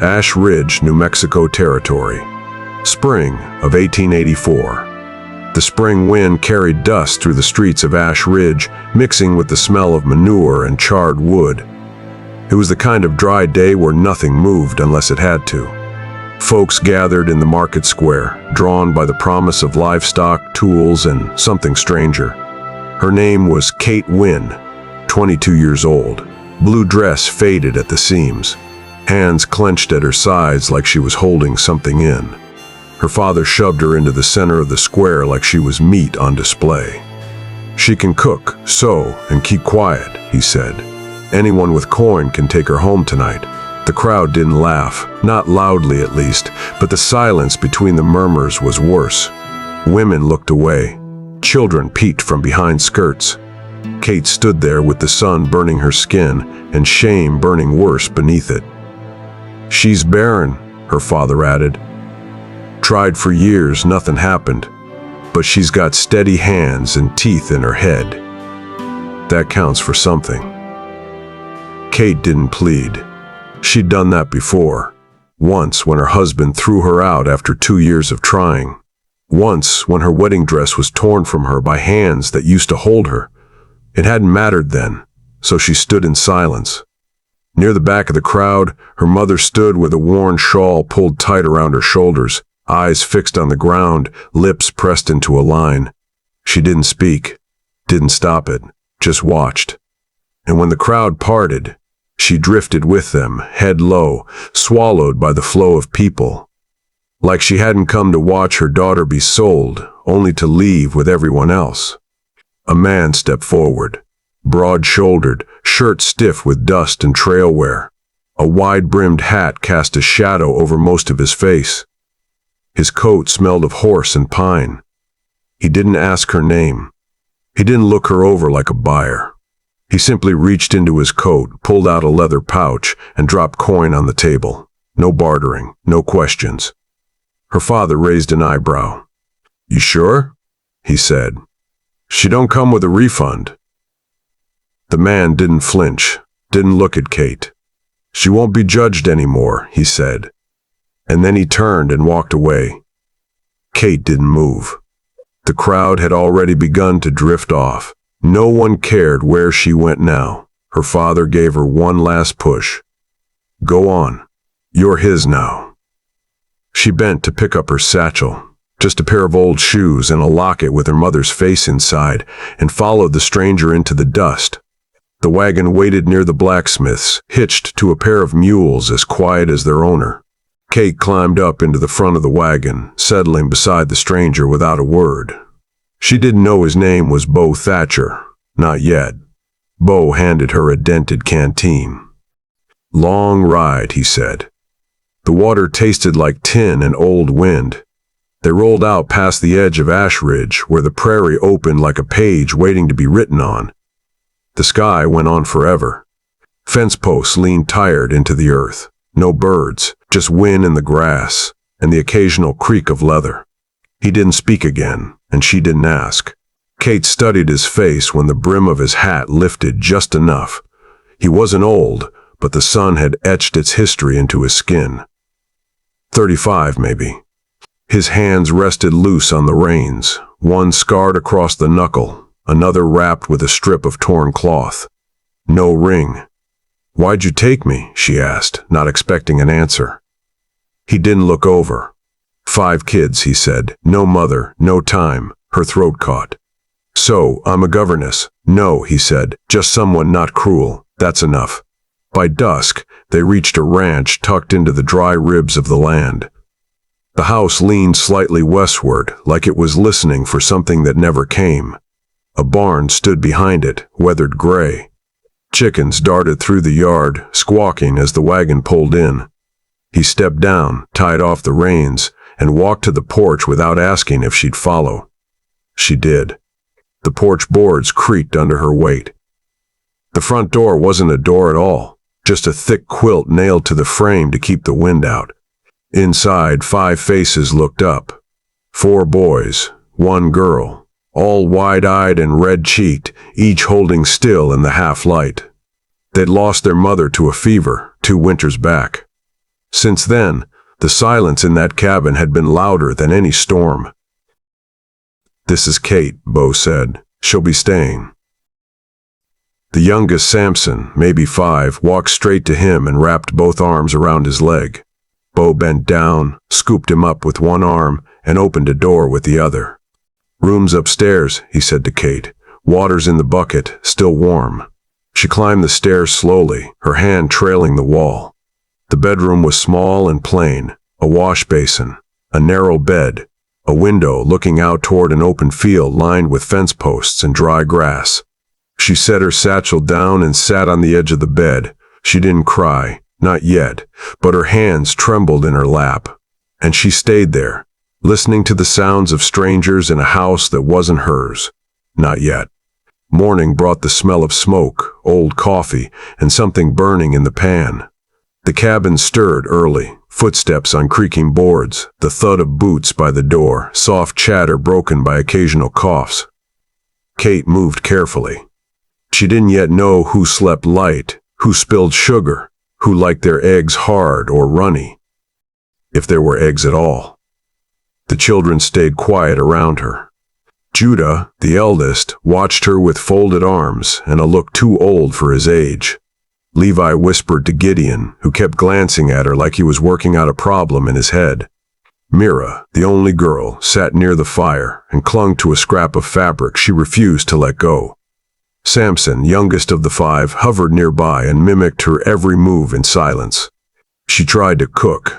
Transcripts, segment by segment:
Ash Ridge, New Mexico Territory. Spring of 1884. The spring wind carried dust through the streets of Ash Ridge, mixing with the smell of manure and charred wood. It was the kind of dry day where nothing moved unless it had to. Folks gathered in the market square, drawn by the promise of livestock, tools, and something stranger. Her name was Kate Wynn, 22 years old. Blue dress faded at the seams, hands clenched at her sides like she was holding something in. Her father shoved her into the center of the square like she was meat on display. "She can cook, sew, and keep quiet," he said. "Anyone with coin can take her home tonight." The crowd didn't laugh, not loudly at least, but the silence between the murmurs was worse. Women looked away. Children peeked from behind skirts. Kate stood there with the sun burning her skin and shame burning worse beneath it. "She's barren," her father added. "Tried for years, nothing happened. But she's got steady hands and teeth in her head. That counts for something." Kate didn't plead. She'd done that before. Once when her husband threw her out after 2 years of trying. Once when her wedding dress was torn from her by hands that used to hold her. It hadn't mattered then, so she stood in silence. Near the back of the crowd, her mother stood with a worn shawl pulled tight around her shoulders, eyes fixed on the ground, lips pressed into a line. She didn't speak, didn't stop it, just watched. And when the crowd parted, she drifted with them, head low, swallowed by the flow of people. Like she hadn't come to watch her daughter be sold, only to leave with everyone else. A man stepped forward, broad-shouldered, shirt stiff with dust and trail wear. A wide-brimmed hat cast a shadow over most of his face. His coat smelled of horse and pine. He didn't ask her name. He didn't look her over like a buyer. He simply reached into his coat, pulled out a leather pouch, and dropped coin on the table. No bartering, no questions. Her father raised an eyebrow. "You sure?" he said. "She don't come with a refund." The man didn't flinch, didn't look at Kate. "She won't be judged anymore," he said. And then he turned and walked away. Kate didn't move. The crowd had already begun to drift off. No one cared where she went now. Her father gave her one last push. "Go on. You're his now." She bent to pick up her satchel, just a pair of old shoes and a locket with her mother's face inside, and followed the stranger into the dust. The wagon waited near the blacksmith's, hitched to a pair of mules as quiet as their owner. Kate climbed up into the front of the wagon, settling beside the stranger without a word. She didn't know his name was Bo Thatcher. Not yet. Bo handed her a dented canteen. "Long ride," he said. The water tasted like tin and old wind. They rolled out past the edge of Ash Ridge, where the prairie opened like a page waiting to be written on. The sky went on forever. Fence posts leaned tired into the earth. No birds, just wind in the grass, and the occasional creak of leather. He didn't speak again, and she didn't ask. Kate studied his face when the brim of his hat lifted just enough. He wasn't old, but the sun had etched its history into his skin. 35, maybe. His hands rested loose on the reins, one scarred across the knuckle, another wrapped with a strip of torn cloth. No ring. "Why'd you take me?" she asked, not expecting an answer. He didn't look over. "5 kids," he said. "No mother, no time." Her throat caught. "So, I'm a governess." "No," he said. "Just someone not cruel. That's enough." By dusk, they reached a ranch tucked into the dry ribs of the land. The house leaned slightly westward, like it was listening for something that never came. A barn stood behind it, weathered gray. Chickens darted through the yard, squawking as the wagon pulled in. He stepped down, tied off the reins, and walked to the porch without asking if she'd follow. She did. The porch boards creaked under her weight. The front door wasn't a door at all, just a thick quilt nailed to the frame to keep the wind out. Inside, 5 faces looked up. 4 boys, 1 girl, all wide-eyed and red-cheeked, each holding still in the half-light. They'd lost their mother to a fever 2 winters back. Since then, the silence in that cabin had been louder than any storm. "This is Kate," Bo said. "She'll be staying." The youngest, Samson, maybe 5, walked straight to him and wrapped both arms around his leg. Bo bent down, scooped him up with one arm, and opened a door with the other. "Room's upstairs," he said to Kate. "Water's in the bucket, still warm." She climbed the stairs slowly, her hand trailing the wall. The bedroom was small and plain, a wash basin, a narrow bed, a window looking out toward an open field lined with fence posts and dry grass. She set her satchel down and sat on the edge of the bed. She didn't cry, not yet, but her hands trembled in her lap. And she stayed there, listening to the sounds of strangers in a house that wasn't hers. Not yet. Morning brought the smell of smoke, old coffee, and something burning in the pan. The cabin stirred early, footsteps on creaking boards, the thud of boots by the door, soft chatter broken by occasional coughs. Kate moved carefully. She didn't yet know who slept light, who spilled sugar, who liked their eggs hard or runny, if there were eggs at all. The children stayed quiet around her. Judah, the eldest, watched her with folded arms and a look too old for his age. Levi whispered to Gideon, who kept glancing at her like he was working out a problem in his head. Mira, the only girl, sat near the fire and clung to a scrap of fabric she refused to let go. Samson, youngest of the 5, hovered nearby and mimicked her every move in silence. She tried to cook.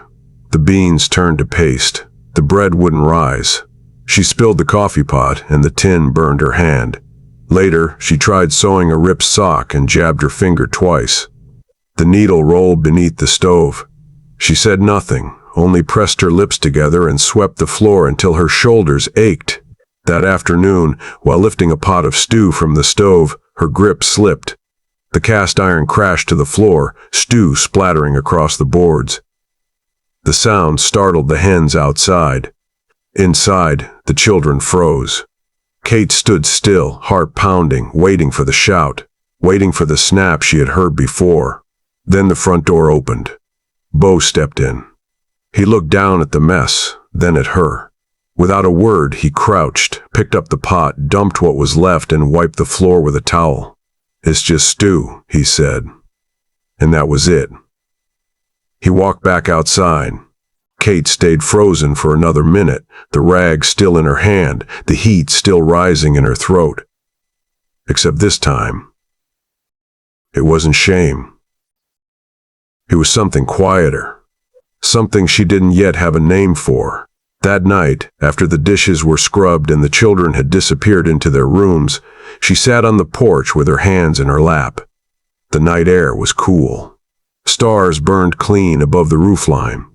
The beans turned to paste. The bread wouldn't rise. She spilled the coffee pot and the tin burned her hand. Later, she tried sewing a ripped sock and jabbed her finger twice. The needle rolled beneath the stove. She said nothing, only pressed her lips together and swept the floor until her shoulders ached. That afternoon, while lifting a pot of stew from the stove, her grip slipped. The cast iron crashed to the floor, stew splattering across the boards. The sound startled the hens outside. Inside, the children froze. Kate stood still, heart pounding, waiting for the shout, waiting for the snap she had heard before. Then the front door opened. Bo stepped in. He looked down at the mess, then at her. Without a word, he crouched, picked up the pot, dumped what was left, and wiped the floor with a towel. "It's just stew," he said. And that was it. He walked back outside. Kate stayed frozen for another minute, the rag still in her hand, the heat still rising in her throat. Except this time, it wasn't shame. It was something quieter, something she didn't yet have a name for. That night, after the dishes were scrubbed and the children had disappeared into their rooms, she sat on the porch with her hands in her lap. The night air was cool. Stars burned clean above the roofline.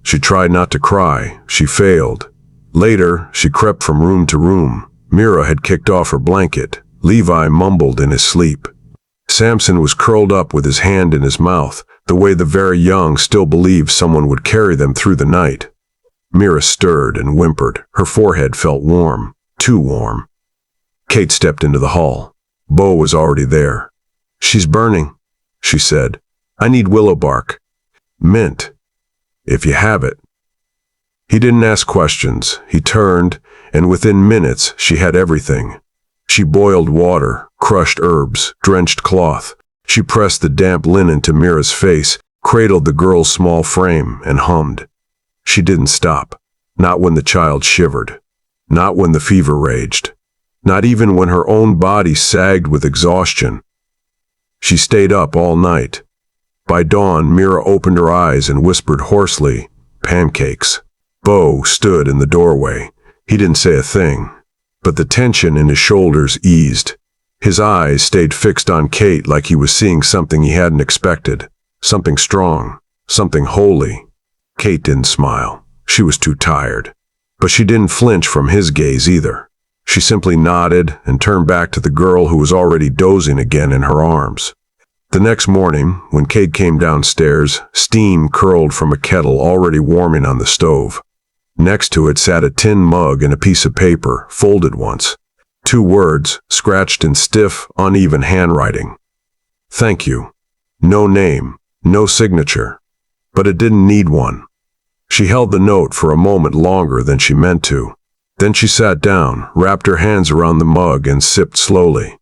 She tried not to cry. She failed. Later, she crept from room to room. Mira had kicked off her blanket. Levi mumbled in his sleep. Samson was curled up with his hand in his mouth, the way the very young still believed someone would carry them through the night. Mira stirred and whimpered. Her forehead felt warm, too warm. Kate stepped into the hall. Bo was already there. "She's burning," she said. "I need willow bark. Mint, if you have it." He didn't ask questions. He turned, and within minutes she had everything. She boiled water, crushed herbs, drenched cloth. She pressed the damp linen to Mira's face, cradled the girl's small frame, and hummed. She didn't stop. Not when the child shivered. Not when the fever raged. Not even when her own body sagged with exhaustion. She stayed up all night. By dawn, Mira opened her eyes and whispered hoarsely, "Pancakes." Bo stood in the doorway. He didn't say a thing, but the tension in his shoulders eased. His eyes stayed fixed on Kate like he was seeing something he hadn't expected. Something strong. Something holy. Kate didn't smile. She was too tired. But she didn't flinch from his gaze either. She simply nodded and turned back to the girl who was already dozing again in her arms. The next morning, when Kate came downstairs, steam curled from a kettle already warming on the stove. Next to it sat a tin mug and a piece of paper, folded once. 2 words, scratched in stiff, uneven handwriting. "Thank you." No name, no signature. but it didn't need one. She held the note for a moment longer than she meant to. Then she sat down, wrapped her hands around the mug, and sipped slowly.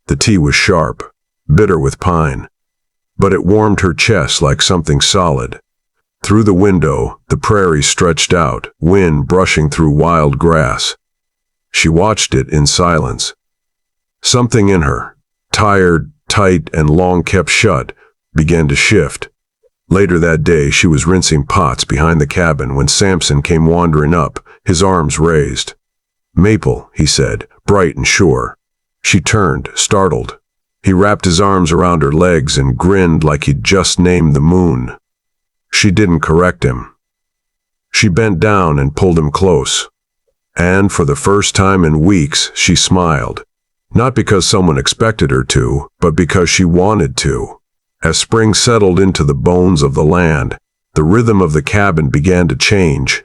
The tea was sharp, bitter with pine, but it warmed her chest like something solid. Through the window, the prairie stretched out, wind brushing through wild grass. She watched it in silence. Something in her, tired, tight, and long kept shut, began to shift. Later that day, she was rinsing pots behind the cabin when Samson came wandering up, his arms raised. "Maple," he said, bright and sure. She turned, startled. He wrapped his arms around her legs and grinned like he'd just named the moon. She didn't correct him. She bent down and pulled him close. And for the first time in weeks, she smiled. Not because someone expected her to, but because she wanted to. As spring settled into the bones of the land, the rhythm of the cabin began to change.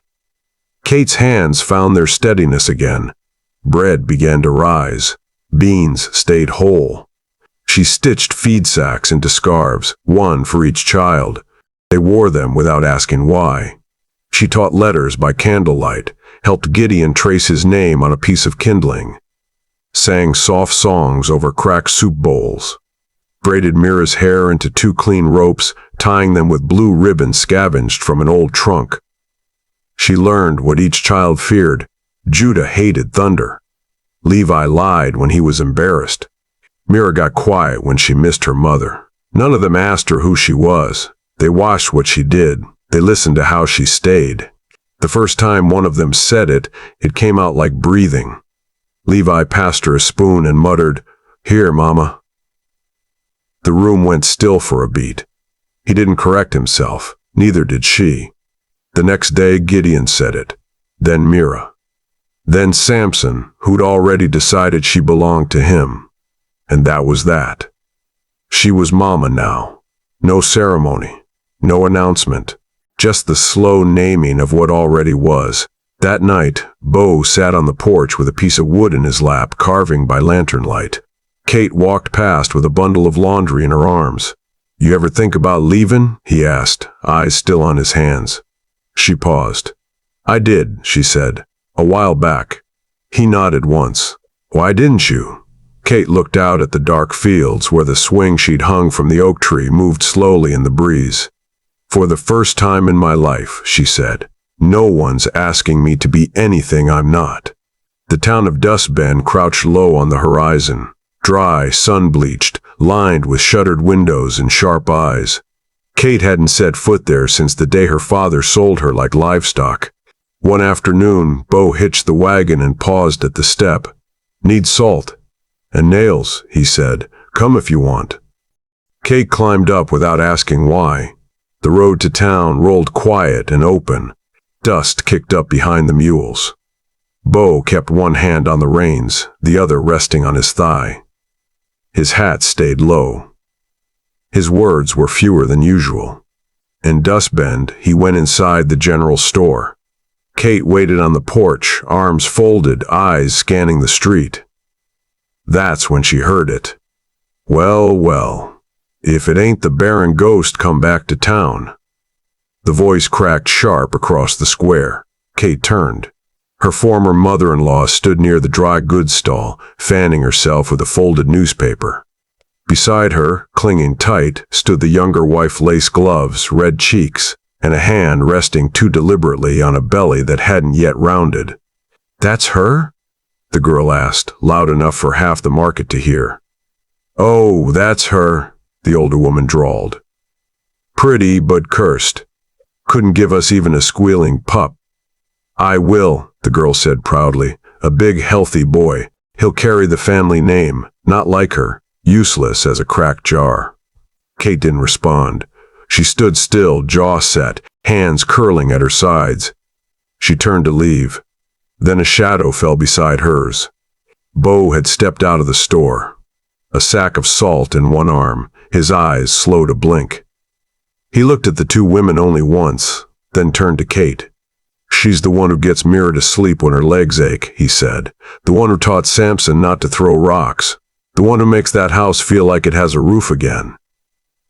Kate's hands found their steadiness again. Bread began to rise. Beans stayed whole. She stitched feed sacks into scarves, one for each child. They wore them without asking why. She taught letters by candlelight, helped Gideon trace his name on a piece of kindling, sang soft songs over cracked soup bowls, braided Mira's hair into 2 clean ropes, tying them with blue ribbon scavenged from an old trunk. She learned what each child feared. Judah hated thunder. Levi lied when he was embarrassed. Mira got quiet when she missed her mother. None of them asked her who she was. They watched what she did. They listened to how she stayed. The first time one of them said it, it came out like breathing. Levi passed her a spoon and muttered, "Here, Mama." The room went still for a beat. He didn't correct himself. Neither did she. The next day, Gideon said it. Then Mira. Then Samson, who'd already decided she belonged to him. And that was that. She was Mama now. No ceremony. No announcement. Just the slow naming of what already was. That night, Bo sat on the porch with a piece of wood in his lap, carving by lantern light. Kate walked past with a bundle of laundry in her arms. "You ever think about leaving?" he asked, eyes still on his hands. She paused. "I did," she said, "a while back." He nodded once. "Why didn't you?" Kate looked out at the dark fields where the swing she'd hung from the oak tree moved slowly in the breeze. "For the first time in my life," she said, "no one's asking me to be anything I'm not." The town of Dust Bend crouched low on the horizon, dry, sun-bleached, lined with shuttered windows and sharp eyes. Kate hadn't set foot there since the day her father sold her like livestock. One afternoon, Bo hitched the wagon and paused at the step. "Need salt." "And nails," he said. "Come if you want." Kate climbed up without asking why. The road to town rolled quiet and open. Dust kicked up behind the mules. Bo kept one hand on the reins, the other resting on his thigh. His hat stayed low. His words were fewer than usual. In Dust Bend, he went inside the general store. Kate waited on the porch, arms folded, eyes scanning the street. That's when she heard it. "Well, well, if it ain't the Barren ghost come back to town." The voice cracked sharp across the square. Kate turned. Her former mother-in-law stood near the dry goods stall, fanning herself with a folded newspaper. Beside her, clinging tight, stood the younger wife, lace gloves, red cheeks, and a hand resting too deliberately on a belly that hadn't yet rounded. "That's her?" the girl asked, loud enough for half the market to hear. "Oh, that's her," the older woman drawled. "Pretty, but cursed. Couldn't give us even a squealing pup." "I will," the girl said proudly. "A big, healthy boy. He'll carry the family name, not like her, useless as a cracked jar." Kate didn't respond. She stood still, jaw set, hands curling at her sides. She turned to leave. Then a shadow fell beside hers. Bo had stepped out of the store, a sack of salt in one arm, his eyes slow to blink. He looked at the two women only once, then turned to Kate. "She's the one who gets Mira to sleep when her legs ache," he said. "The one who taught Samson not to throw rocks. The one who makes that house feel like it has a roof again."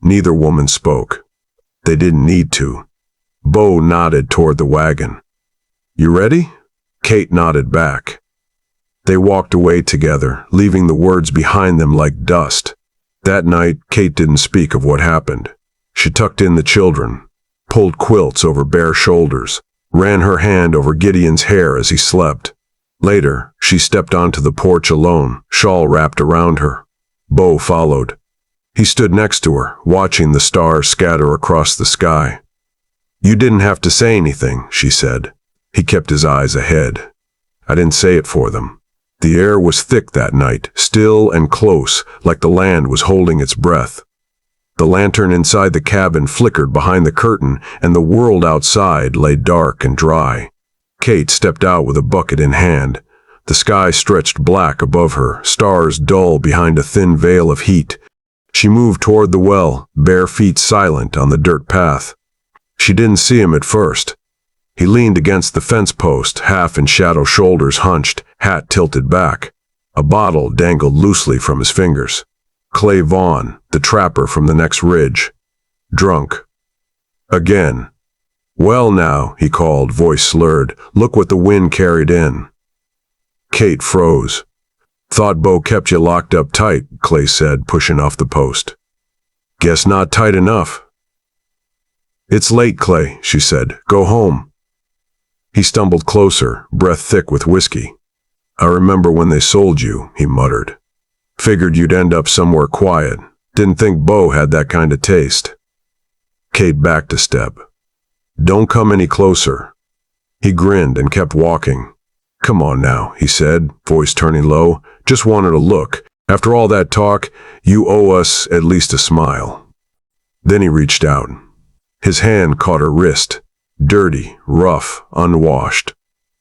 Neither woman spoke. They didn't need to. Bo nodded toward the wagon. You ready? Kate nodded back. They walked away together, leaving the words behind them like dust. That night, Kate didn't speak of what happened. She tucked in the children, pulled quilts over bare shoulders, ran her hand over Gideon's hair as he slept. Later, she stepped onto the porch alone, shawl wrapped around her. Bo followed. He stood next to her, watching the stars scatter across the sky. You didn't have to say anything, she said. He kept his eyes ahead. I didn't say it for them. The air was thick that night, still and close, like the land was holding its breath. The lantern inside the cabin flickered behind the curtain, and the world outside lay dark and dry. Kate stepped out with a bucket in hand. The sky stretched black above her, stars dull behind a thin veil of heat. She moved toward the well, bare feet silent on the dirt path. She didn't see him at first. He leaned against the fence post, half in shadow, shoulders hunched, hat tilted back. A bottle dangled loosely from his fingers. Clay Vaughn, the trapper from the next ridge. Drunk. Again. Well now, he called, voice slurred. Look what the wind carried in. Kate froze. Thought Bo kept you locked up tight, Clay said, pushing off the post. Guess not tight enough. It's late, Clay, she said. Go home. He stumbled closer, breath thick with whiskey. I remember when they sold you, he muttered. Figured you'd end up somewhere quiet. Didn't think Bo had that kind of taste. Kate backed a step. Don't come any closer. He grinned and kept walking. Come on now, he said, voice turning low. Just wanted a look. After all that talk, you owe us at least a smile. Then he reached out. His hand caught her wrist. Dirty, rough, unwashed.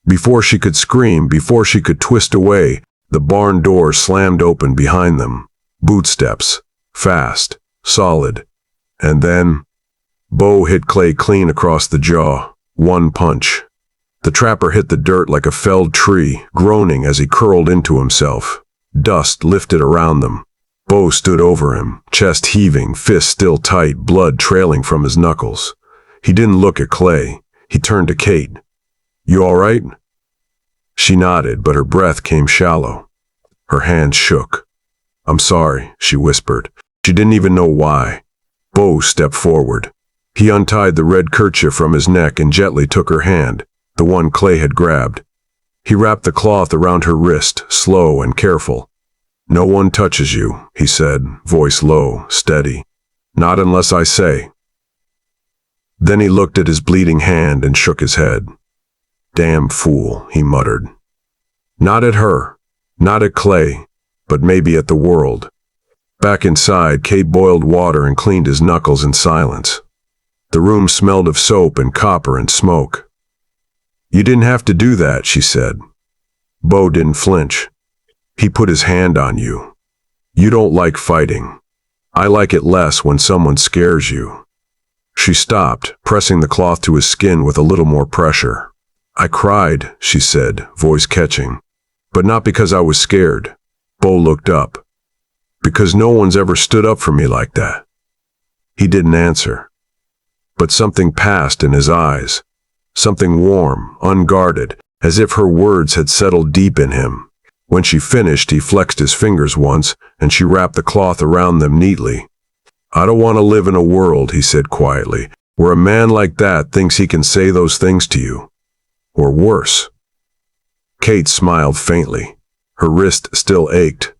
Before she could scream, before she could twist away, the barn door slammed open behind them. Bootsteps. Fast. Solid. And then, Bo hit Clay clean across the jaw. One punch. The trapper hit the dirt like a felled tree, groaning as he curled into himself. Dust lifted around them. Bo stood over him, chest heaving, fist still tight, blood trailing from his knuckles. He didn't look at Clay. He turned to Kate. You all right? She nodded, but her breath came shallow. Her hands shook. I'm sorry, she whispered. She didn't even know why. Bo stepped forward. He untied the red kerchief from his neck and gently took her hand, the one Clay had grabbed. He wrapped the cloth around her wrist, slow and careful. No one touches you, he said, voice low, steady. Not unless I say. Then he looked at his bleeding hand and shook his head. Damn fool, he muttered. Not at her, not at Clay, but maybe at the world. Back inside, Kate boiled water and cleaned his knuckles in silence. The room smelled of soap and copper and smoke. You didn't have to do that, she said. Bo didn't flinch. He put his hand on you. You don't like fighting. I like it less when someone scares you. She stopped, pressing the cloth to his skin with a little more pressure. I cried, she said, voice catching. But not because I was scared. Bo looked up. Because no one's ever stood up for me like that. He didn't answer. But something passed in his eyes. Something warm, unguarded, as if her words had settled deep in him. When she finished, he flexed his fingers once, and she wrapped the cloth around them neatly. I don't want to live in a world, he said quietly, where a man like that thinks he can say those things to you. Or worse. Kate smiled faintly. Her wrist still ached,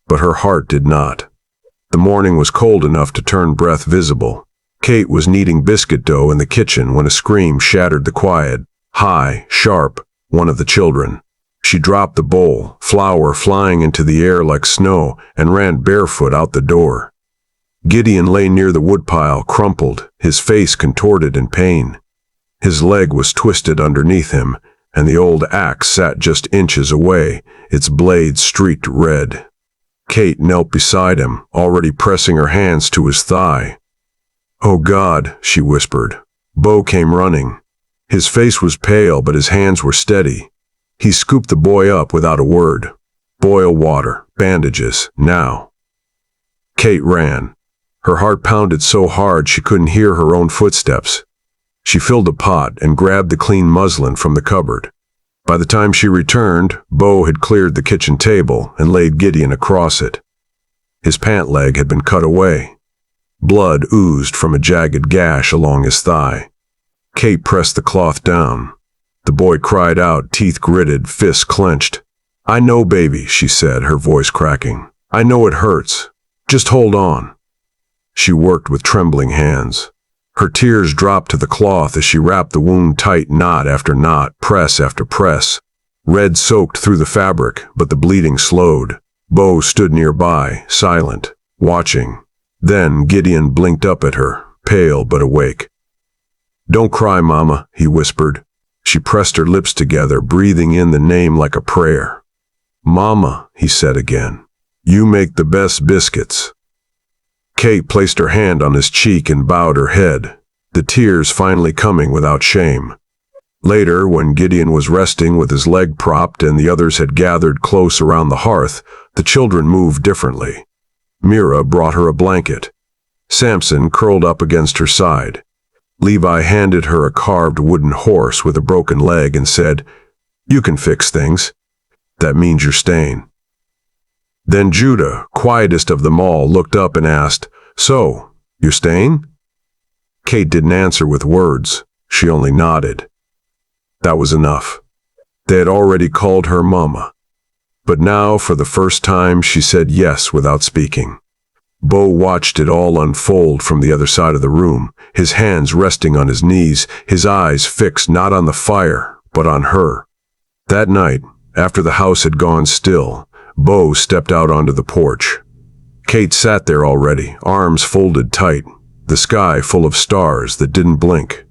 but her heart did not. The morning was cold enough to turn breath visible. Kate was kneading biscuit dough in the kitchen when a scream shattered the quiet. High, sharp, one of the children. She dropped the bowl, flour flying into the air like snow, and ran barefoot out the door. Gideon lay near the woodpile, crumpled, his face contorted in pain. His leg was twisted underneath him, and the old axe sat just inches away, its blade streaked red. Kate knelt beside him, already pressing her hands to his thigh. Oh God, she whispered. Bo came running. His face was pale, but his hands were steady. He scooped the boy up without a word. Boil water, bandages, now. Kate ran. Her heart pounded so hard she couldn't hear her own footsteps. She filled a pot and grabbed the clean muslin from the cupboard. By the time she returned, Bo had cleared the kitchen table and laid Gideon across it. His pant leg had been cut away. Blood oozed from a jagged gash along his thigh. Kate pressed the cloth down. The boy cried out, teeth gritted, fists clenched. "I know, baby," she said, her voice cracking. "I know it hurts. Just hold on." She worked with trembling hands. Her tears dropped to the cloth as she wrapped the wound tight, knot after knot, press after press. Red soaked through the fabric, but the bleeding slowed. Bo stood nearby, silent, watching. Then Gideon blinked up at her, pale but awake. "Don't cry, Mama," he whispered. She pressed her lips together, breathing in the name like a prayer. "Mama," he said again, "you make the best biscuits." Kate placed her hand on his cheek and bowed her head, the tears finally coming without shame. Later, when Gideon was resting with his leg propped and the others had gathered close around the hearth, the children moved differently. Mira brought her a blanket. Samson curled up against her side. Levi handed her a carved wooden horse with a broken leg and said, "You can fix things. That means you're staying." Then Judah, quietest of them all, looked up and asked, "So, you're staying?" Kate didn't answer with words. She only nodded. That was enough. They had already called her Mama. But now, for the first time, she said yes without speaking. Bo watched it all unfold from the other side of the room, his hands resting on his knees, his eyes fixed not on the fire, but on her. That night, after the house had gone still, Bo stepped out onto the porch. Kate sat there already, arms folded tight, the sky full of stars that didn't blink.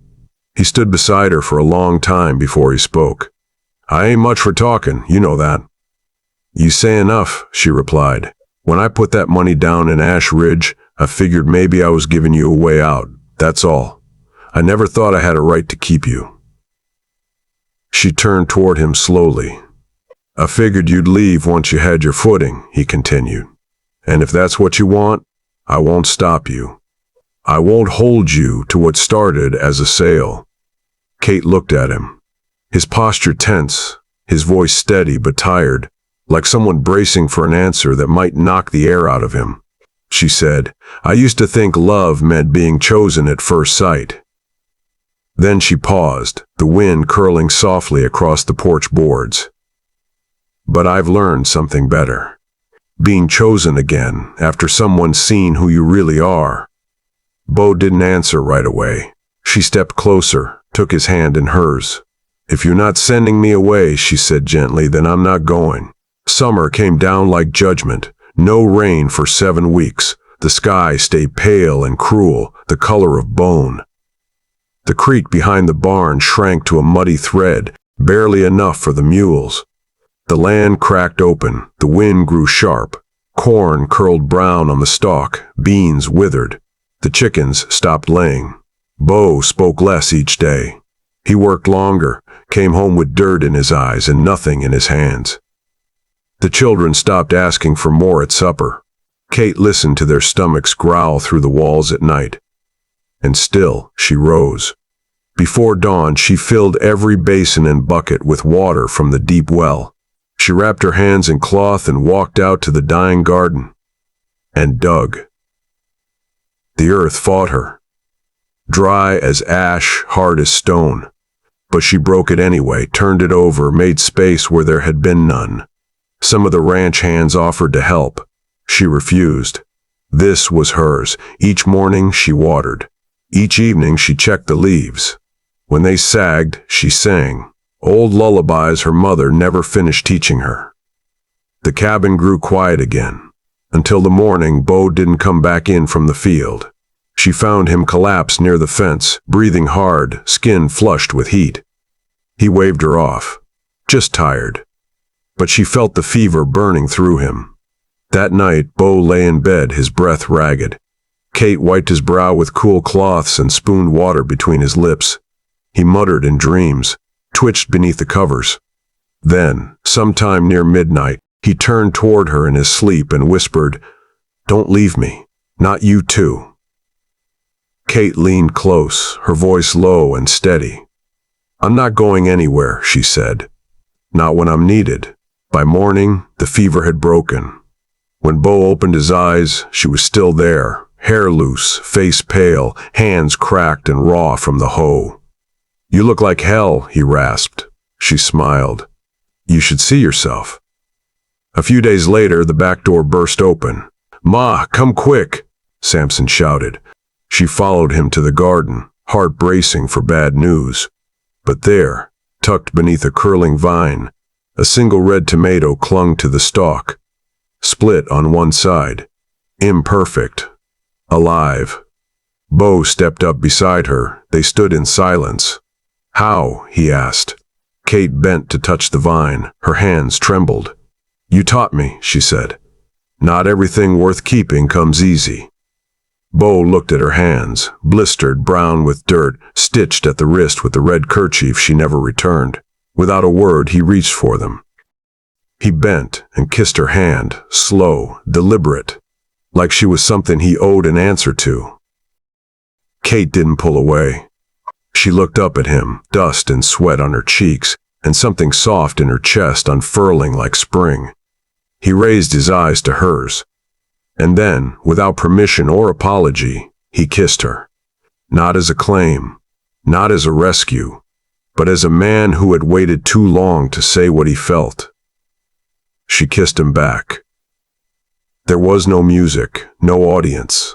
He stood beside her for a long time before he spoke. "I ain't much for talking, you know that." "You say enough," she replied. "When I put that money down in Ash Ridge, I figured maybe I was giving you a way out, that's all. I never thought I had a right to keep you." She turned toward him slowly. "I figured you'd leave once you had your footing," he continued. "And if that's what you want, I won't stop you. I won't hold you to what started as a sale." Kate looked at him. His posture tense, his voice steady but tired, like someone bracing for an answer that might knock the air out of him. She said, "I used to think love meant being chosen at first sight." Then she paused, the wind curling softly across the porch boards. "But I've learned something better. Being chosen again, after someone's seen who you really are." Bo didn't answer right away. She stepped closer, took his hand in hers. "If you're not sending me away," she said gently, "then I'm not going." Summer came down like judgment. No rain for 7 weeks. The sky stayed pale and cruel, the color of bone. The creek behind the barn shrank to a muddy thread, barely enough for the mules. The land cracked open, the wind grew sharp. Corn curled brown on the stalk, beans withered. The chickens stopped laying. Bo spoke less each day. He worked longer, came home with dirt in his eyes and nothing in his hands. The children stopped asking for more at supper. Kate listened to their stomachs growl through the walls at night. And still, she rose. Before dawn, she filled every basin and bucket with water from the deep well. She wrapped her hands in cloth and walked out to the dying garden. And dug. The earth fought her. Dry as ash, hard as stone. But she broke it anyway, turned it over, made space where there had been none. Some of the ranch hands offered to help. She refused. This was hers. Each morning she watered. Each evening she checked the leaves. When they sagged, she sang. Old lullabies her mother never finished teaching her. The cabin grew quiet again. Until the morning, Bo didn't come back in from the field. She found him collapsed near the fence, breathing hard, skin flushed with heat. He waved her off. Just tired. But she felt the fever burning through him. That night, Bo lay in bed, his breath ragged. Kate wiped his brow with cool cloths and spooned water between his lips. He muttered in dreams, twitched beneath the covers. Then, sometime near midnight, he turned toward her in his sleep and whispered, "Don't leave me. Not you too. Kate leaned close, her voice low and steady. I'm not going anywhere, she said. Not when I'm needed. By morning, the fever had broken. When Bo opened his eyes, she was still there, hair loose, face pale, hands cracked and raw from the hoe. You look like hell, he rasped. She smiled. You should see yourself. A few days later, the back door burst open. Ma, come quick, Samson shouted. She followed him to the garden, heart bracing for bad news. But there, tucked beneath a curling vine, a single red tomato clung to the stalk, split on one side, imperfect, alive. Bo stepped up beside her. They stood in silence. How? He asked. Kate bent to touch the vine. Her hands trembled. You taught me, she said. Not everything worth keeping comes easy. Bo looked at her hands, blistered, brown with dirt, stitched at the wrist with the red kerchief she never returned. Without a word, he reached for them. He bent and kissed her hand, slow, deliberate, like she was something he owed an answer to. Kate didn't pull away. She looked up at him, dust and sweat on her cheeks, and something soft in her chest unfurling like spring. He raised his eyes to hers. And then, without permission or apology, he kissed her. Not as a claim, not as a rescue, but as a man who had waited too long to say what he felt. She kissed him back. There was no music, no audience.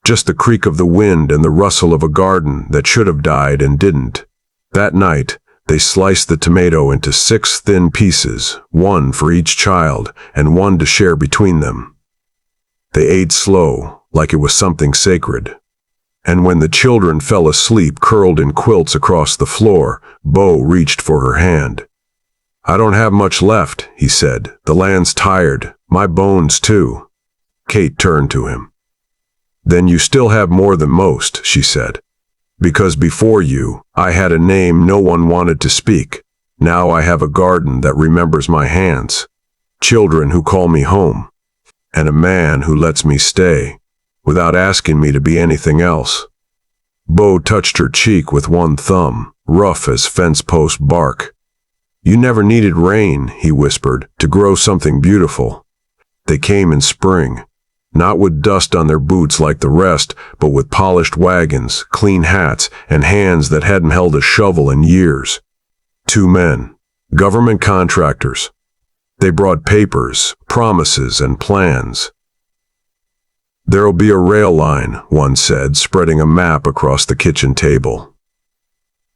Just the creak of the wind and the rustle of a garden that should have died and didn't. That night, they sliced the tomato into 6 thin pieces, one for each child and one to share between them. They ate slow, like it was something sacred. And when the children fell asleep curled in quilts across the floor, Bo reached for her hand. I don't have much left, he said. The land's tired. My bones too. Kate turned to him. Then you still have more than most, she said. Because before you, I had a name no one wanted to speak. Now I have a garden that remembers my hands. Children who call me home. And a man who lets me stay, without asking me to be anything else. Bo touched her cheek with one thumb, rough as fence post bark. You never needed rain, he whispered, to grow something beautiful. They came in spring, not with dust on their boots like the rest, but with polished wagons, clean hats, and hands that hadn't held a shovel in years. 2 men, government contractors. They brought papers, promises, and plans. There'll be a rail line, one said, spreading a map across the kitchen table.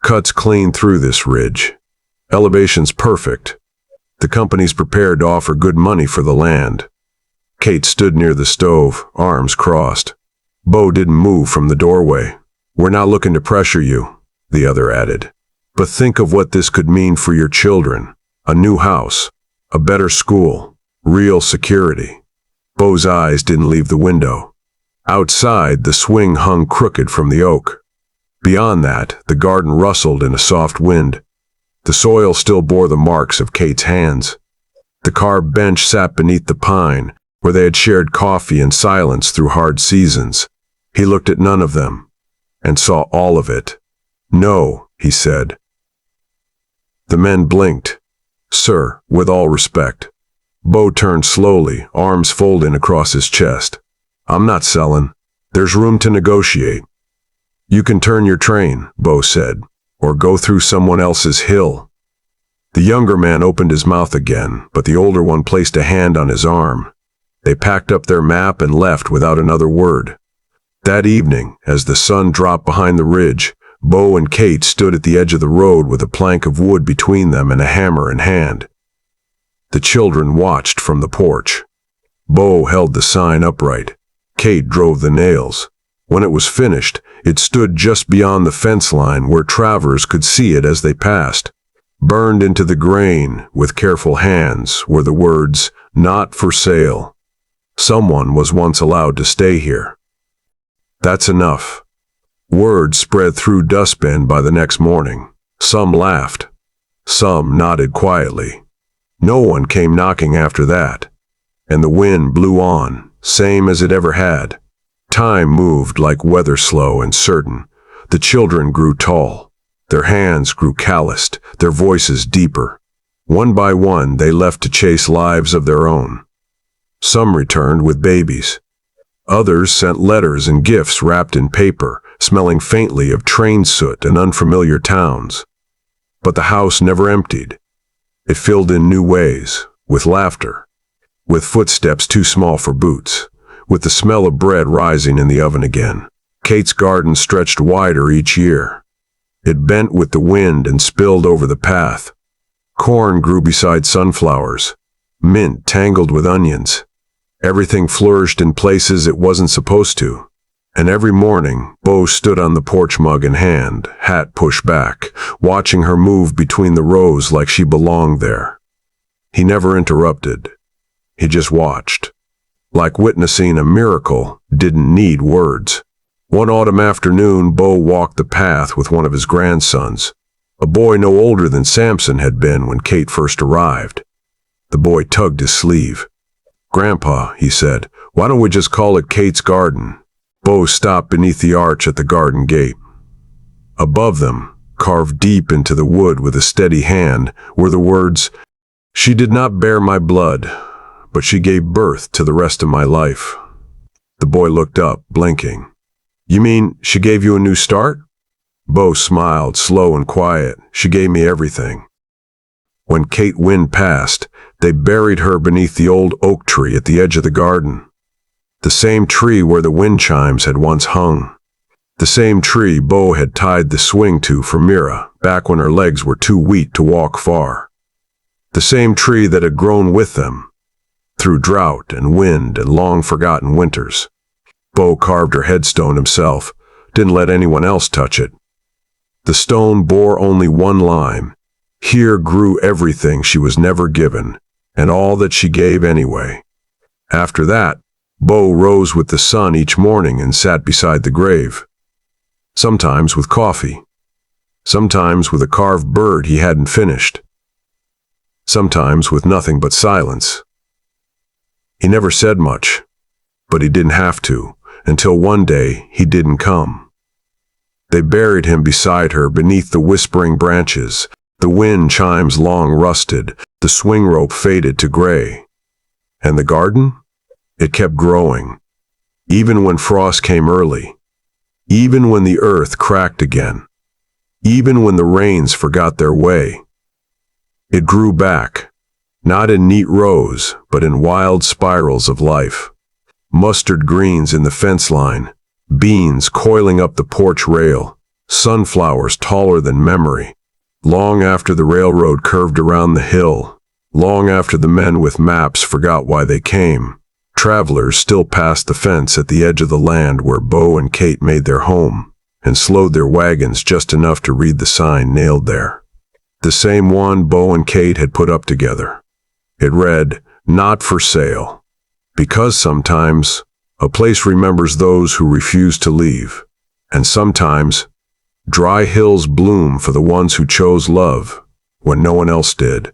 Cuts clean through this ridge. Elevation's perfect. The company's prepared to offer good money for the land. Kate stood near the stove, arms crossed. Bo didn't move from the doorway. We're not looking to pressure you, the other added. But think of what this could mean for your children. A new house. A better school, real security. Bo's eyes didn't leave the window. Outside, the swing hung crooked from the oak. Beyond that, the garden rustled in a soft wind. The soil still bore the marks of Kate's hands. The carved bench sat beneath the pine, where they had shared coffee and silence through hard seasons. He looked at none of them, and saw all of it. No, he said. The men blinked. Sir, with all respect. Bo turned slowly, arms folding across his chest. I'm not selling. There's room to negotiate. You can turn your train, Bo said, or go through someone else's hill. The younger man opened his mouth again, but the older one placed a hand on his arm. They packed up their map and left without another word. That evening, as the sun dropped behind the ridge, Bo and Kate stood at the edge of the road with a plank of wood between them and a hammer in hand. The children watched from the porch. Bo held the sign upright. Kate drove the nails. When it was finished, it stood just beyond the fence line where travelers could see it as they passed. Burned into the grain with careful hands were the words, "Not for sale." Someone was once allowed to stay here. That's enough. Word spread through Dustbin by the next morning. Some laughed. Some nodded quietly. No one came knocking after that. And the wind blew on, same as it ever had. Time moved like weather, slow and certain. The children grew tall. Their hands grew calloused, their voices deeper. One by one, they left to chase lives of their own. Some returned with babies. Others sent letters and gifts wrapped in paper, smelling faintly of train soot and unfamiliar towns. But the house never emptied. It filled in new ways, with laughter, with footsteps too small for boots, with the smell of bread rising in the oven again. Kate's garden stretched wider each year. It bent with the wind and spilled over the path. Corn grew beside sunflowers, mint tangled with onions. Everything flourished in places it wasn't supposed to. And every morning, Bo stood on the porch, mug in hand, hat pushed back, watching her move between the rows like she belonged there. He never interrupted. He just watched. Like witnessing a miracle didn't need words. One autumn afternoon, Bo walked the path with one of his grandsons, a boy no older than Samson had been when Kate first arrived. The boy tugged his sleeve. "Grandpa," he said, "why don't we just call it Kate's garden?" Bo stopped beneath the arch at the garden gate. Above them, carved deep into the wood with a steady hand, were the words, "She did not bear my blood, but she gave birth to the rest of my life." The boy looked up, blinking. "You mean she gave you a new start?" Bo smiled, slow and quiet. "She gave me everything." When Kate Wynn passed, they buried her beneath the old oak tree at the edge of the garden. The same tree where the wind chimes had once hung. The same tree Bo had tied the swing to for Mira, back when her legs were too weak to walk far. The same tree that had grown with them, through drought and wind and long-forgotten winters. Bo carved her headstone himself, didn't let anyone else touch it. The stone bore only one line. Here grew everything she was never given, and all that she gave anyway. After that, Bo rose with the sun each morning and sat beside the grave. Sometimes with coffee. Sometimes with a carved bird he hadn't finished. Sometimes with nothing but silence. He never said much, but he didn't have to, until one day he didn't come. They buried him beside her beneath the whispering branches. The wind chimes long rusted, the swing rope faded to gray. And the garden? It kept growing, even when frost came early, even when the earth cracked again, even when the rains forgot their way. It grew back, not in neat rows, but in wild spirals of life. Mustard greens in the fence line, beans coiling up the porch rail, sunflowers taller than memory. Long after the railroad curved around the hill, long after the men with maps forgot why they came, travelers still passed the fence at the edge of the land where Bo and Kate made their home, and slowed their wagons just enough to read the sign nailed there. The same one Bo and Kate had put up together. It read, "Not for sale." Because sometimes a place remembers those who refuse to leave, and sometimes dry hills bloom for the ones who chose love when no one else did.